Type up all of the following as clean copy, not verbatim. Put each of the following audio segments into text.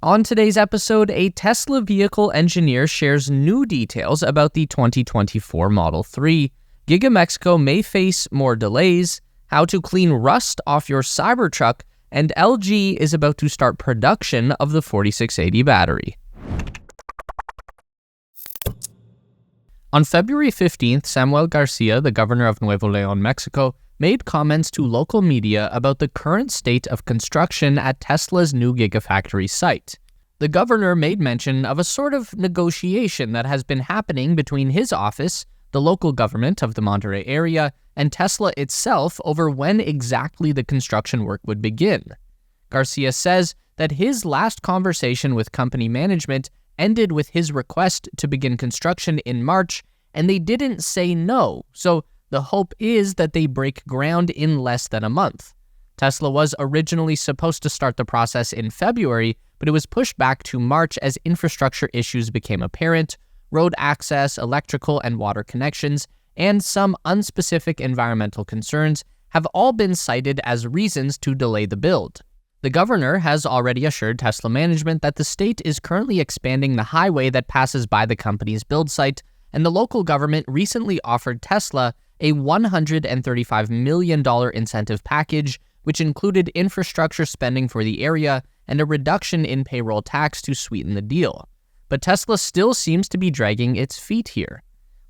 On today's episode, a Tesla vehicle engineer shares new details about the 2024 Model 3. Giga Mexico may face more delays, how to clean rust off your Cybertruck, and LG is about to start production of the 4680 battery. On February 15th, Samuel Garcia, the governor of Nuevo León, Mexico, made comments to local media about the current state of construction at Tesla's new Gigafactory site. The governor made mention of a sort of negotiation that has been happening between his office, the local government of the Monterrey area, and Tesla itself over when exactly the construction work would begin. Garcia says that his last conversation with company management ended with his request to begin construction in March, and they didn't say no, so the hope is that they break ground in less than a month. Tesla was originally supposed to start the process in February, but it was pushed back to March as infrastructure issues became apparent, road access, electrical and water connections, and some unspecific environmental concerns have all been cited as reasons to delay the build. The governor has already assured Tesla management that the state is currently expanding the highway that passes by the company's build site, and the local government recently offered Tesla a $135 million incentive package, which included infrastructure spending for the area and a reduction in payroll tax to sweeten the deal. But Tesla still seems to be dragging its feet here.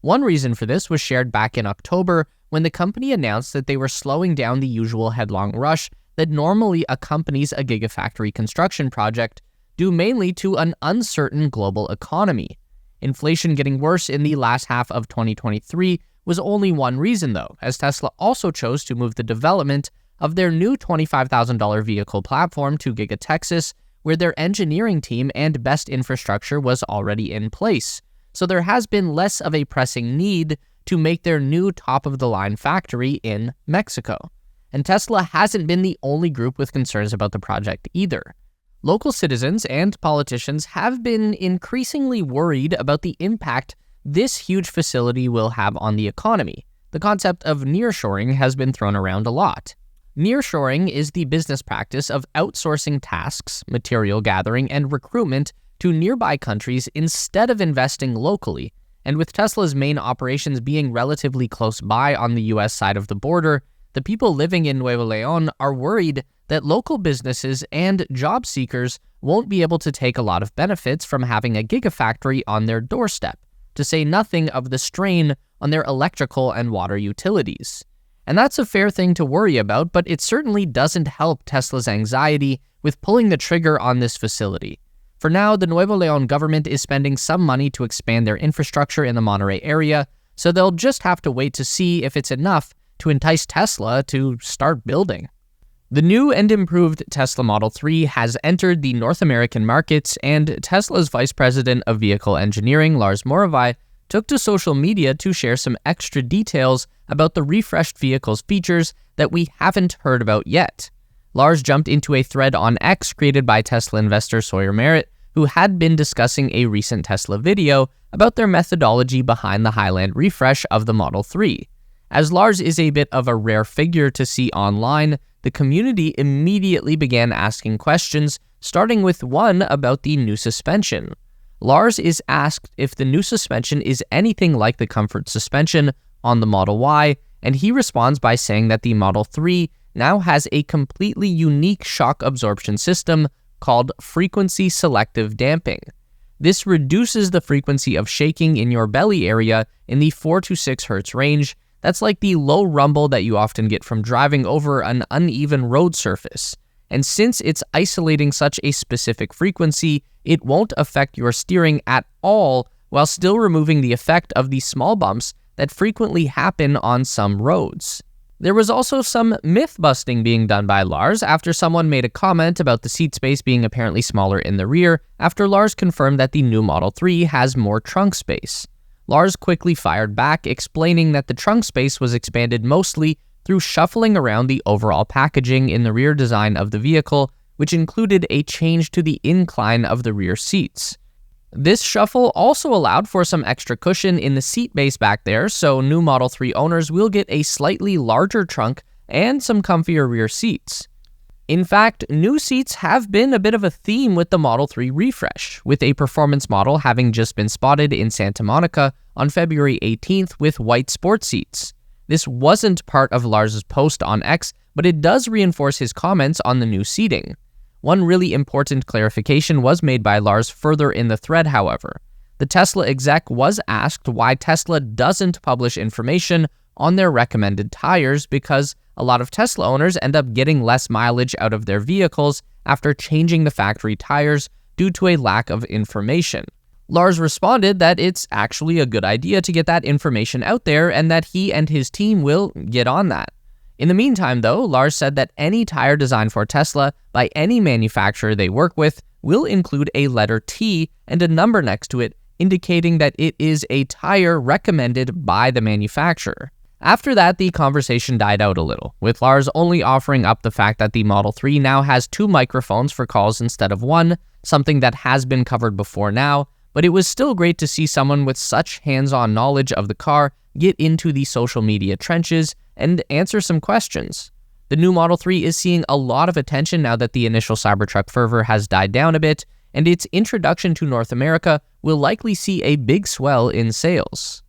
One reason for this was shared back in October when the company announced that they were slowing down the usual headlong rush that normally accompanies a Gigafactory construction project, due mainly to an uncertain global economy. Inflation getting worse in the last half of 2023 was only one reason though, as Tesla also chose to move the development of their new $25,000 vehicle platform to Giga, Texas, where their engineering team and best infrastructure was already in place. So there has been less of a pressing need to make their new top-of-the-line factory in Mexico. And Tesla hasn't been the only group with concerns about the project either. Local citizens and politicians have been increasingly worried about the impact this huge facility will have on the economy. The concept of nearshoring has been thrown around a lot. Nearshoring is the business practice of outsourcing tasks, material gathering, and recruitment to nearby countries instead of investing locally. And with Tesla's main operations being relatively close by on the US side of the border, the people living in Nuevo León are worried that local businesses and job seekers won't be able to take a lot of benefits from having a gigafactory on their doorstep, to say nothing of the strain on their electrical and water utilities. And that's a fair thing to worry about, but it certainly doesn't help Tesla's anxiety with pulling the trigger on this facility. For now, the Nuevo León government is spending some money to expand their infrastructure in the Monterrey area, so they'll just have to wait to see if it's enough to entice Tesla to start building. The new and improved Tesla Model 3 has entered the North American markets, and Tesla's Vice President of Vehicle Engineering, Lars Moravai, took to social media to share some extra details about the refreshed vehicle's features that we haven't heard about yet. Lars jumped into a thread on X created by Tesla investor Sawyer Merritt, who had been discussing a recent Tesla video about their methodology behind the Highland refresh of the Model 3. As Lars is a bit of a rare figure to see online, the community immediately began asking questions, starting with one about the new suspension. Lars is asked if the new suspension is anything like the comfort suspension on the Model Y, and he responds by saying that the Model 3 now has a completely unique shock absorption system called frequency selective damping. This reduces the frequency of shaking in your belly area in the 4 to 6 Hz range. That's like the low rumble that you often get from driving over an uneven road surface. And since it's isolating such a specific frequency, it won't affect your steering at all while still removing the effect of the small bumps that frequently happen on some roads. There was also some myth-busting being done by Lars after someone made a comment about the seat space being apparently smaller in the rear after Lars confirmed that the new Model 3 has more trunk space. Lars quickly fired back, explaining that the trunk space was expanded mostly through shuffling around the overall packaging in the rear design of the vehicle, which included a change to the incline of the rear seats. This shuffle also allowed for some extra cushion in the seat base back there, so new Model 3 owners will get a slightly larger trunk and some comfier rear seats. In fact, new seats have been a bit of a theme with the Model 3 refresh, with a performance model having just been spotted in Santa Monica on February 18th with white sports seats. This wasn't part of Lars's post on X, but it does reinforce his comments on the new seating. One really important clarification was made by Lars further in the thread, however. The Tesla exec was asked why Tesla doesn't publish information on their recommended tires because a lot of Tesla owners end up getting less mileage out of their vehicles after changing the factory tires due to a lack of information. Lars responded that it's actually a good idea to get that information out there and that he and his team will get on that. In the meantime, though, Lars said that any tire designed for Tesla by any manufacturer they work with will include a letter T and a number next to it, indicating that it is a tire recommended by the manufacturer. After that, the conversation died out a little, with Lars only offering up the fact that the Model 3 now has 2 microphones for calls instead of 1, something that has been covered before now, but it was still great to see someone with such hands-on knowledge of the car get into the social media trenches and answer some questions. The new Model 3 is seeing a lot of attention now that the initial Cybertruck fervor has died down a bit, and its introduction to North America will likely see a big swell in sales.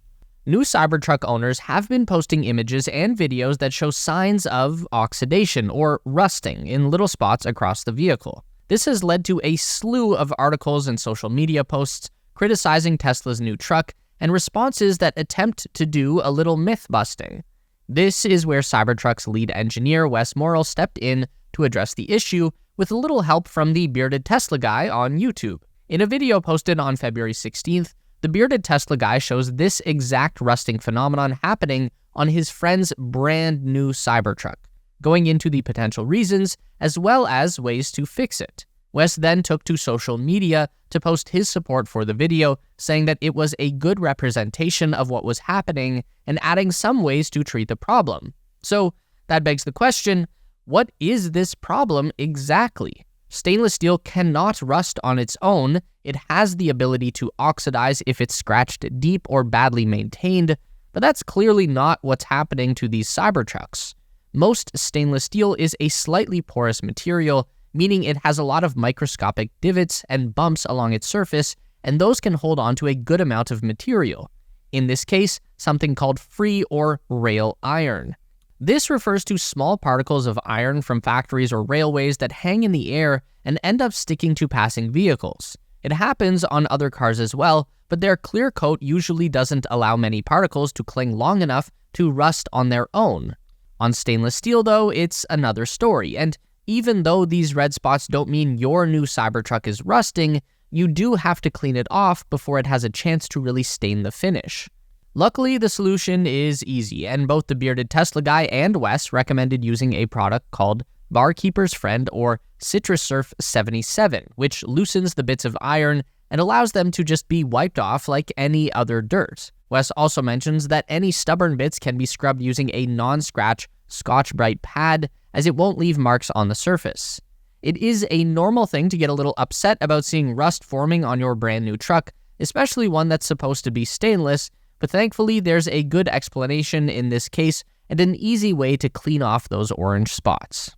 New Cybertruck owners have been posting images and videos that show signs of oxidation or rusting in little spots across the vehicle. This has led to a slew of articles and social media posts criticizing Tesla's new truck and responses that attempt to do a little myth busting. This is where Cybertruck's lead engineer Wes Morrill stepped in to address the issue with a little help from the bearded Tesla guy on YouTube. In a video posted on February 16th, the bearded Tesla guy shows this exact rusting phenomenon happening on his friend's brand new Cybertruck, going into the potential reasons as well as ways to fix it. Wes then took to social media to post his support for the video, saying that it was a good representation of what was happening and adding some ways to treat the problem. So that begs the question, what is this problem exactly? Stainless steel cannot rust on its own. It has the ability to oxidize if it's scratched deep or badly maintained, but that's clearly not what's happening to these Cybertrucks. Most stainless steel is a slightly porous material, meaning it has a lot of microscopic divots and bumps along its surface, and those can hold on to a good amount of material. In this case, something called free or rail iron. This refers to small particles of iron from factories or railways that hang in the air and end up sticking to passing vehicles. It happens on other cars as well, but their clear coat usually doesn't allow many particles to cling long enough to rust on their own. On stainless steel, though, it's another story, and even though these red spots don't mean your new Cybertruck is rusting, you do have to clean it off before it has a chance to really stain the finish. Luckily, the solution is easy, and both the bearded Tesla guy and Wes recommended using a product called Barkeeper's Friend or Citrus Surf 77, which loosens the bits of iron and allows them to just be wiped off like any other dirt. Wes also mentions that any stubborn bits can be scrubbed using a non-scratch Scotch-Brite pad, as it won't leave marks on the surface. It is a normal thing to get a little upset about seeing rust forming on your brand new truck, especially one that's supposed to be stainless, but thankfully there's a good explanation in this case and an easy way to clean off those orange spots.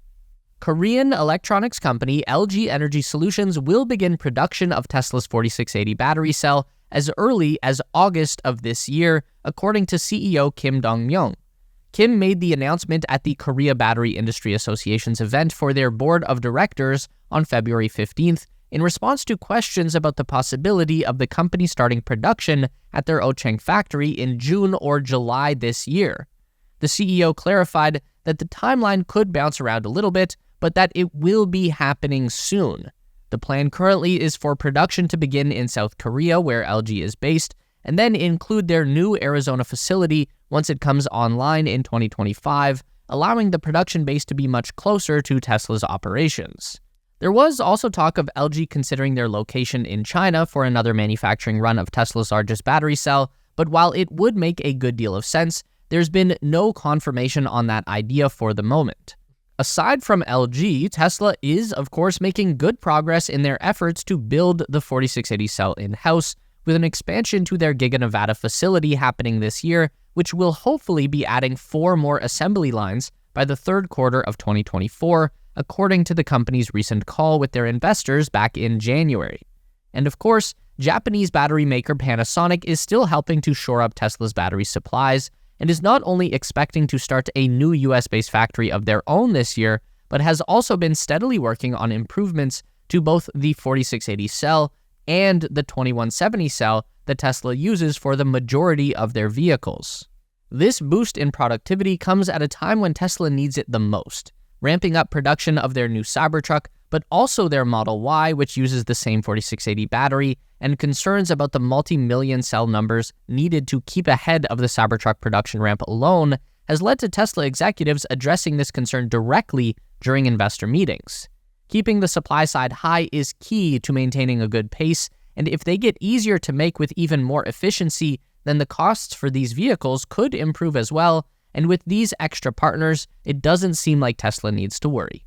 Korean electronics company LG Energy Solutions will begin production of Tesla's 4680 battery cell as early as August of this year, according to CEO Kim Dong-myung. Kim made the announcement at the Korea Battery Industry Association's event for their board of directors on February 15th in response to questions about the possibility of the company starting production at their Ochang factory in June or July this year. The CEO clarified that the timeline could bounce around a little bit, but that it will be happening soon. The plan currently is for production to begin in South Korea, where LG is based, and then include their new Arizona facility once it comes online in 2025, allowing the production base to be much closer to Tesla's operations. There was also talk of LG considering their location in China for another manufacturing run of Tesla's largest battery cell, but while it would make a good deal of sense, there's been no confirmation on that idea for the moment. Aside from LG, Tesla is, of course, making good progress in their efforts to build the 4680 cell in-house, with an expansion to their Giga, Nevada facility happening this year, which will hopefully be adding 4 more assembly lines by the third quarter of 2024, according to the company's recent call with their investors back in January. And of course, Japanese battery maker Panasonic is still helping to shore up Tesla's battery supplies and is not only expecting to start a new US-based factory of their own this year, but has also been steadily working on improvements to both the 4680 cell and the 2170 cell that Tesla uses for the majority of their vehicles. This boost in productivity comes at a time when Tesla needs it the most, ramping up production of their new Cybertruck, but also their Model Y, which uses the same 4680 battery, and concerns about the multi-million cell numbers needed to keep ahead of the Cybertruck production ramp alone has led to Tesla executives addressing this concern directly during investor meetings. Keeping the supply side high is key to maintaining a good pace, and if they get easier to make with even more efficiency, then the costs for these vehicles could improve as well, and with these extra partners, it doesn't seem like Tesla needs to worry.